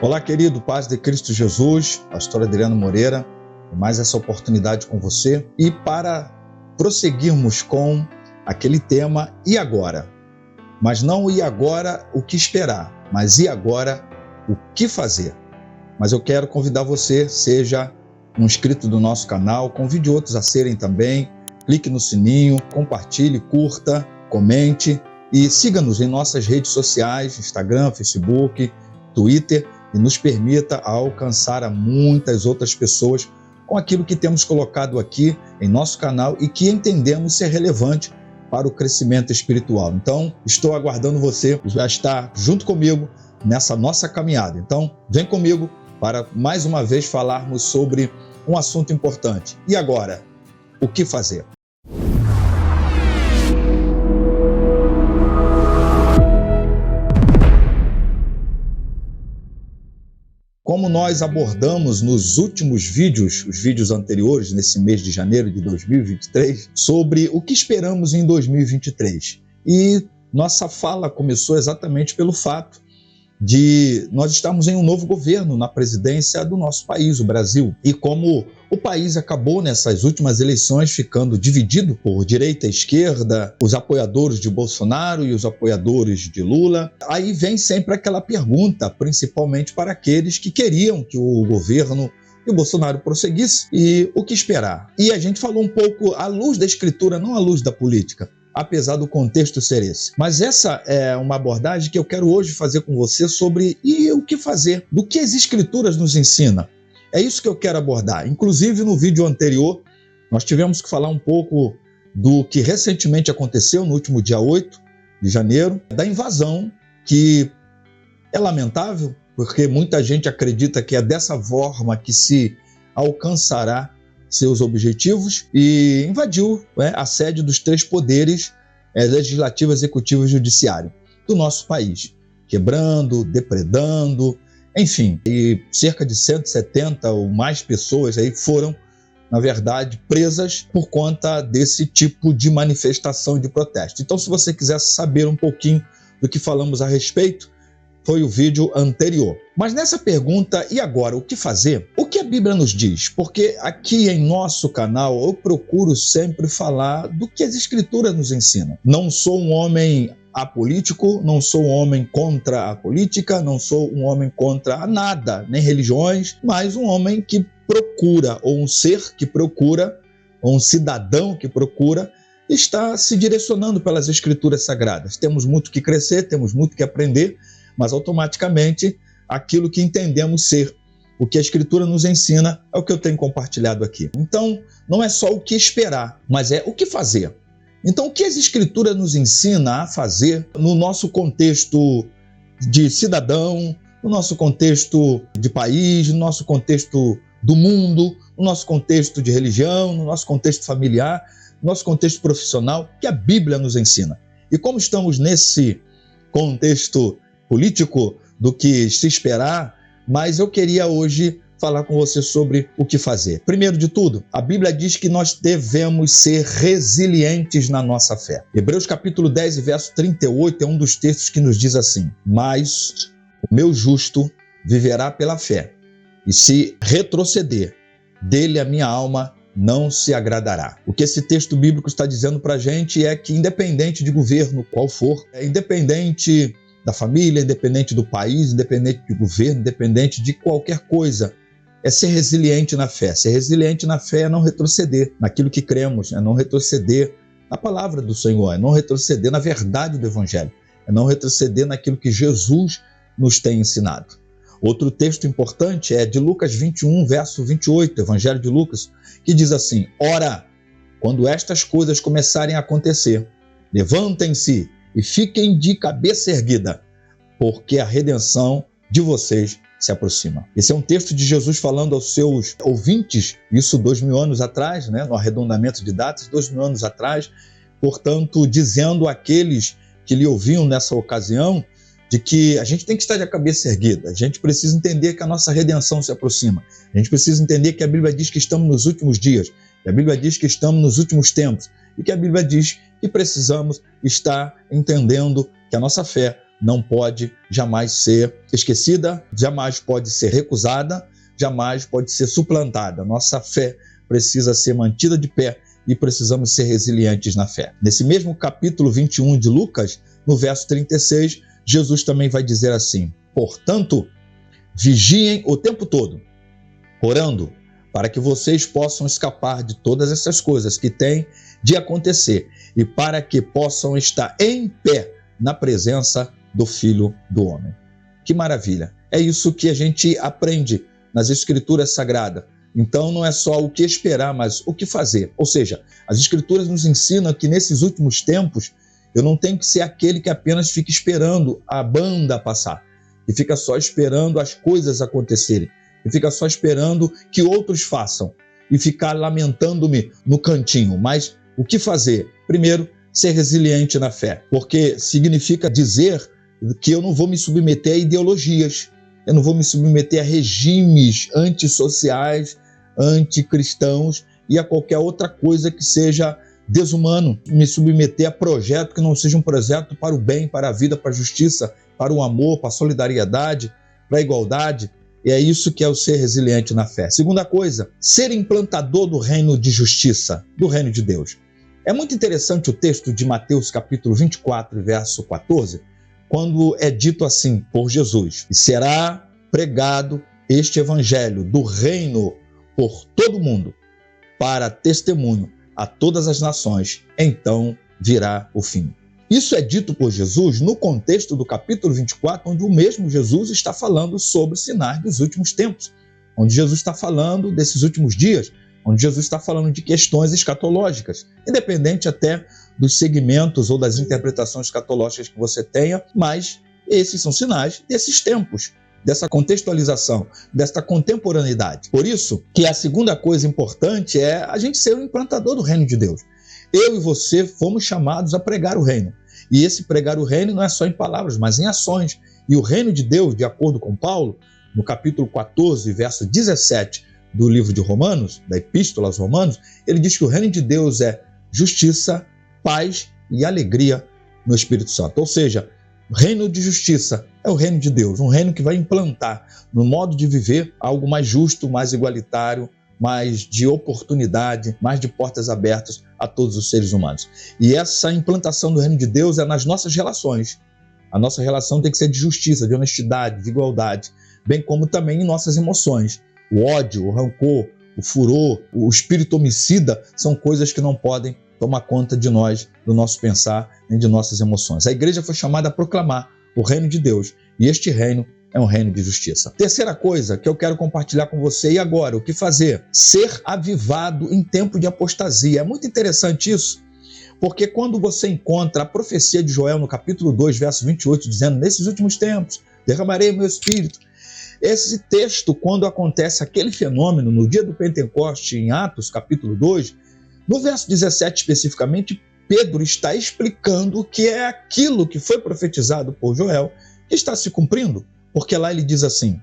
Olá, querido, paz de Cristo Jesus, pastor Adriano Moreira, e mais essa oportunidade com você. E para prosseguirmos com aquele tema, e agora? Mas não o e agora, o que esperar, mas e agora, o que fazer? Mas eu quero convidar você, seja um inscrito do nosso canal, convide outros a serem também, clique no sininho, compartilhe, curta, comente e siga-nos em nossas redes sociais, Instagram, Facebook, Twitter, e nos permita alcançar a muitas outras pessoas com aquilo que temos colocado aqui em nosso canal e que entendemos ser relevante para o crescimento espiritual. Então, estou aguardando você já estar junto comigo nessa nossa caminhada. Então, vem comigo para mais uma vez falarmos sobre um assunto importante. E agora, o que fazer? Como nós abordamos nos últimos vídeos, os vídeos anteriores, nesse mês de janeiro de 2023, sobre o que esperamos em 2023. E nossa fala começou exatamente pelo fato de nós estarmos em um novo governo na presidência do nosso país, o Brasil. E como o país acabou nessas últimas eleições ficando dividido por direita e esquerda, os apoiadores de Bolsonaro e os apoiadores de Lula, aí vem sempre aquela pergunta, principalmente para aqueles que queriam que o governo e o Bolsonaro prosseguisse, e o que esperar? E a gente falou um pouco à luz da escritura, não à luz da política, apesar do contexto ser esse. Mas essa é uma abordagem que eu quero hoje fazer com você sobre e o que fazer, do que as escrituras nos ensinam. É isso que eu quero abordar. Inclusive, no vídeo anterior, nós tivemos que falar um pouco do que recentemente aconteceu no último dia 8 de janeiro, da invasão, que é lamentável, porque muita gente acredita que é dessa forma que se alcançará seus objetivos, e invadiu a sede dos três poderes, legislativo, executivo e judiciário do nosso país, quebrando, depredando, enfim, e cerca de 170 ou mais pessoas aí foram, na verdade, presas por conta desse tipo de manifestação de protesto. Então, se você quiser saber um pouquinho do que falamos a respeito, foi o vídeo anterior. Mas nessa pergunta, e agora, o que fazer? O que a Bíblia nos diz? Porque aqui em nosso canal eu procuro sempre falar do que as Escrituras nos ensinam. Não sou um homem apolítico, não sou um homem contra a política, não sou um homem contra nada, nem religiões, mas um homem que procura, ou um ser que procura, ou um cidadão que procura, está se direcionando pelas Escrituras Sagradas. Temos muito que crescer, temos muito que aprender, mas automaticamente aquilo que entendemos ser o que a Escritura nos ensina é o que eu tenho compartilhado aqui. Então, não é só o que esperar, mas é o que fazer. Então, o que as Escrituras nos ensinam a fazer no nosso contexto de cidadão, no nosso contexto de país, no nosso contexto do mundo, no nosso contexto de religião, no nosso contexto familiar, no nosso contexto profissional, que a Bíblia nos ensina. E como estamos nesse contexto político do que se esperar, mas eu queria hoje falar com você sobre o que fazer. Primeiro de tudo, a Bíblia diz que nós devemos ser resilientes na nossa fé. Hebreus capítulo 10 e verso 38 é um dos textos que nos diz assim: mas o meu justo viverá pela fé, e se retroceder, dele a minha alma não se agradará. O que esse texto bíblico está dizendo para a gente é que, independente de governo qual for, independente da família, independente do país, independente do governo, independente de qualquer coisa, é ser resiliente na fé. Ser resiliente na fé é não retroceder naquilo que cremos, é não retroceder na palavra do Senhor, é não retroceder na verdade do Evangelho, é não retroceder naquilo que Jesus nos tem ensinado. Outro texto importante é de Lucas 21, verso 28, Evangelho de Lucas, que diz assim: ora, quando estas coisas começarem a acontecer, levantem-se e fiquem de cabeça erguida, porque a redenção de vocês se aproxima. Esse é um texto de Jesus falando aos seus ouvintes, isso 2000 anos atrás, no arredondamento de datas, 2000 anos atrás, portanto, dizendo àqueles que lhe ouviam nessa ocasião, de que a gente tem que estar de cabeça erguida, a gente precisa entender que a nossa redenção se aproxima, a gente precisa entender que a Bíblia diz que estamos nos últimos dias, que a Bíblia diz que estamos nos últimos tempos, e que a Bíblia diz que precisamos estar entendendo que a nossa fé não pode jamais ser esquecida, jamais pode ser recusada, jamais pode ser suplantada. Nossa fé precisa ser mantida de pé e precisamos ser resilientes na fé. Nesse mesmo capítulo 21 de Lucas, no verso 36, Jesus também vai dizer assim: portanto, vigiem o tempo todo, orando, para que vocês possam escapar de todas essas coisas que têm de acontecer e para que possam estar em pé na presença do Filho do Homem. Que maravilha! É isso que a gente aprende nas Escrituras Sagradas. Então não é só o que esperar, mas o que fazer. Ou seja, as Escrituras nos ensinam que nesses últimos tempos eu não tenho que ser aquele que apenas fica esperando a banda passar e fica só esperando as coisas acontecerem e fica só esperando que outros façam e ficar lamentando-me no cantinho. Mas o que fazer? Primeiro, ser resiliente na fé, porque significa dizer que eu não vou me submeter a ideologias, eu não vou me submeter a regimes antissociais, anticristãos e a qualquer outra coisa que seja desumano, me submeter a projeto que não seja um projeto para o bem, para a vida, para a justiça, para o amor, para a solidariedade, para a igualdade. E é isso que é o ser resiliente na fé. Segunda coisa, ser implantador do reino de justiça, do reino de Deus. É muito interessante o texto de Mateus capítulo 24, verso 14, quando é dito assim por Jesus: e será pregado este evangelho do reino por todo o mundo, para testemunho a todas as nações, então virá o fim. Isso é dito por Jesus no contexto do capítulo 24, onde o mesmo Jesus está falando sobre sinais dos últimos tempos, onde Jesus está falando desses últimos dias, onde Jesus está falando de questões escatológicas, independente até dos segmentos ou das interpretações escatológicas que você tenha, mas esses são sinais desses tempos, dessa contextualização, desta contemporaneidade. Por isso que a segunda coisa importante é a gente ser o implantador do reino de Deus. Eu e você fomos chamados a pregar o reino. E esse pregar o reino não é só em palavras, mas em ações. E o reino de Deus, de acordo com Paulo, no capítulo 14, verso 17 do livro de Romanos, da Epístola aos Romanos, ele diz que o reino de Deus é justiça, paz e alegria no Espírito Santo. Ou seja, o reino de justiça é o reino de Deus, um reino que vai implantar no modo de viver algo mais justo, mais igualitário, mais de oportunidade, mais de portas abertas a todos os seres humanos. E essa implantação do reino de Deus é nas nossas relações. A nossa relação tem que ser de justiça, de honestidade, de igualdade, bem como também em nossas emoções. O ódio, o rancor, o furor, o espírito homicida são coisas que não podem tomar conta de nós, do nosso pensar, nem de nossas emoções. A igreja foi chamada a proclamar o reino de Deus, e este reino é um reino de justiça. Terceira coisa que eu quero compartilhar com você, e agora, o que fazer? Ser avivado em tempo de apostasia. É muito interessante isso, porque quando você encontra a profecia de Joel no capítulo 2, verso 28, dizendo: nesses últimos tempos derramarei o meu espírito. Esse texto, quando acontece aquele fenômeno no dia do Pentecoste, em Atos capítulo 2, no verso 17 especificamente, Pedro está explicando que é aquilo que foi profetizado por Joel que está se cumprindo. Porque lá ele diz assim: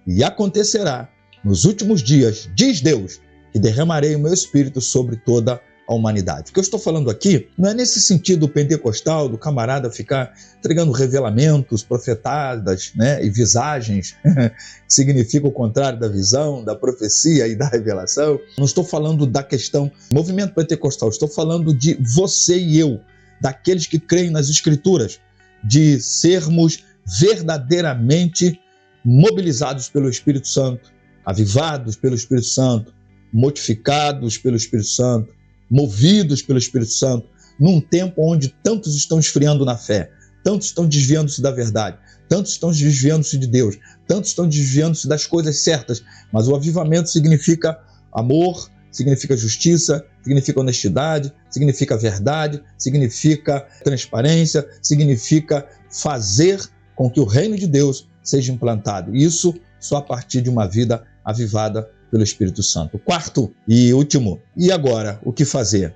e acontecerá nos últimos dias, diz Deus, que derramarei o meu espírito sobre toda a humanidade. O que eu estou falando aqui não é nesse sentido pentecostal, do camarada ficar entregando revelamentos, profetadas, e visagens, que significa o contrário da visão, da profecia e da revelação. Não estou falando da questão movimento pentecostal, estou falando de você e eu, daqueles que creem nas Escrituras, de sermos verdadeiramente mobilizados pelo Espírito Santo, avivados pelo Espírito Santo, mortificados pelo Espírito Santo, movidos pelo Espírito Santo, num tempo onde tantos estão esfriando na fé, tantos estão desviando-se da verdade, tantos estão desviando-se de Deus, tantos estão desviando-se das coisas certas, mas o avivamento significa amor, significa justiça, significa honestidade, significa verdade, significa transparência, significa fazer com que o reino de Deus seja implantado. Isso só a partir de uma vida avivada pelo Espírito Santo. Quarto e último, e agora, o que fazer?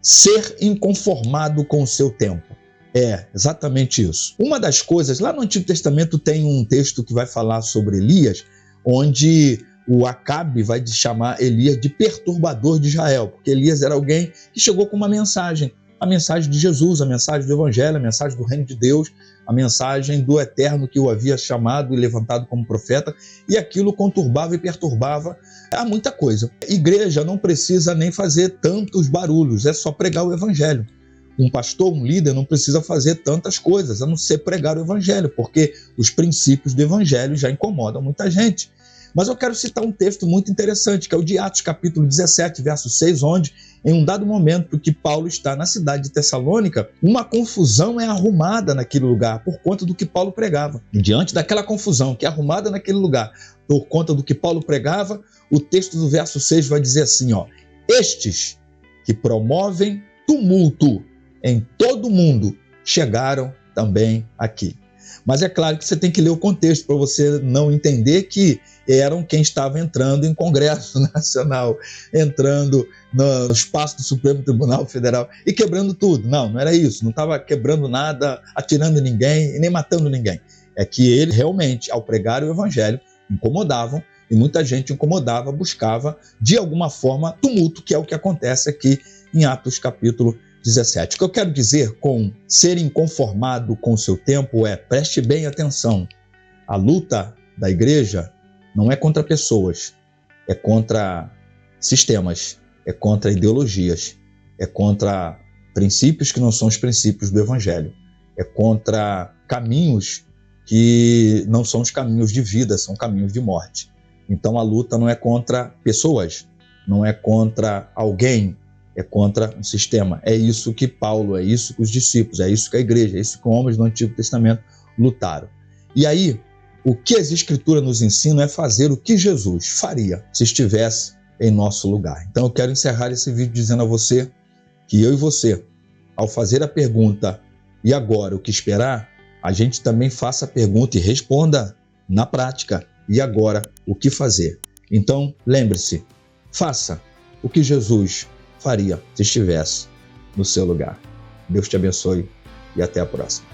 Ser inconformado com o seu tempo. É exatamente isso. Uma das coisas, lá no Antigo Testamento tem um texto que vai falar sobre Elias, onde o Acabe vai chamar Elias de perturbador de Israel, porque Elias era alguém que chegou com uma mensagem, a mensagem de Jesus, a mensagem do Evangelho, a mensagem do Reino de Deus, a mensagem do Eterno que o havia chamado e levantado como profeta, e aquilo conturbava e perturbava a muita coisa. A igreja não precisa nem fazer tantos barulhos, é só pregar o Evangelho. Um pastor, um líder não precisa fazer tantas coisas, a não ser pregar o Evangelho, porque os princípios do Evangelho já incomodam muita gente. Mas eu quero citar um texto muito interessante, que é o de Atos capítulo 17, verso 6, onde, em um dado momento que Paulo está na cidade de Tessalônica, uma confusão é arrumada naquele lugar por conta do que Paulo pregava. E diante daquela confusão que é arrumada naquele lugar por conta do que Paulo pregava, o texto do verso 6 vai dizer assim, estes que promovem tumulto em todo o mundo chegaram também aqui. Mas é claro que você tem que ler o contexto para você não entender que eram quem estava entrando em Congresso Nacional, entrando no espaço do Supremo Tribunal Federal e quebrando tudo. Não era isso. Não estava quebrando nada, atirando em ninguém e nem matando ninguém. É que ele realmente, ao pregar o Evangelho, incomodavam e muita gente incomodava, buscava de alguma forma tumulto, que é o que acontece aqui em Atos capítulo 17. O que eu quero dizer com ser inconformado com o seu tempo é, preste bem atenção, a luta da igreja não é contra pessoas, é contra sistemas, é contra ideologias, é contra princípios que não são os princípios do Evangelho, é contra caminhos que não são os caminhos de vida, são caminhos de morte. Então a luta não é contra pessoas, não é contra alguém, é contra um sistema. É isso que Paulo, é isso que os discípulos, é isso que a igreja, é isso que os homens do Antigo Testamento lutaram. E aí, o que as Escrituras nos ensinam é fazer o que Jesus faria se estivesse em nosso lugar. Então eu quero encerrar esse vídeo dizendo a você que eu e você, ao fazer a pergunta, e agora o que esperar? A gente também faça a pergunta e responda na prática, e agora o que fazer? Então lembre-se, faça o que Jesus faria se estivesse no seu lugar. Deus te abençoe e até a próxima.